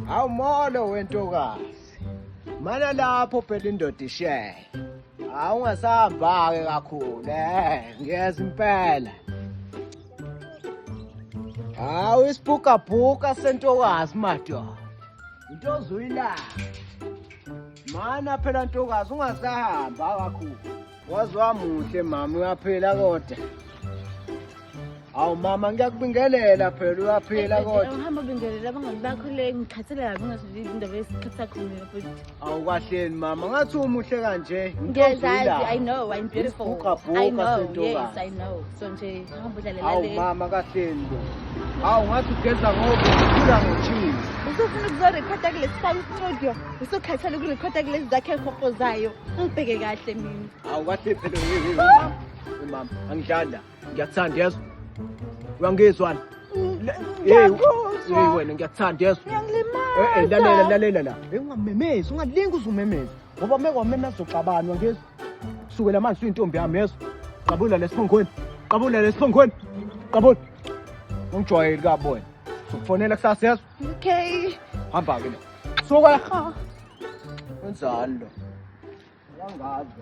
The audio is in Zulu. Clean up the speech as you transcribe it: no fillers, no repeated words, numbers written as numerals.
Awumolo wentokazi. Mana lapho phela indoda ishaya. Ungasahamba-ke kakhulu, ngiyeza impela. Isibhukabhuka sentokazi madoda. Into ozuyilanga. Mana phela ntokazi ungasahamba kakhulu. Wazwa muhle mama uyaphila kodwa. Awu mama ngiyakubingelela phela uyaphila kodwa. Uhamba ubingelela abangani bakho le ngikhathele kabi ngasuthi indaba yesikhathi sakho mina futhi. Awukahleni mama ngathi umuhle kanje. Ngiyazazi, I know, I'm beautiful. I know, yes, I know. So nje ngihamba udlalela le. Awu mama kahleni bo. Awu ngathi ugeza ngoba ukhula ngochini. Usufuna ukuzorekhoda kule studio. Usukhathele ukurekhoda kulezi zakhe ekhophozayo. Ngibheke kahle mina. Awu kahle phela mama angidlala. Ngiyakuthanda yezo. Uyangizwana? Wena ngiyakuthanda yezo. Ngiyangilimaza. Lalela la. Ungamemezi, ungalingi uzumemeza. Ngoba mekwamena soxabana ngezi. Kusukela manje uyintombi yami yezo. Qabula lesiphongweni. Qabula lesiphongweni. Qabula. Ungijwayeli kaboy. Sokufonela kusasa yezo. Okay. Hamba ke la. Suka la. Wenzani lo? Uyangazi.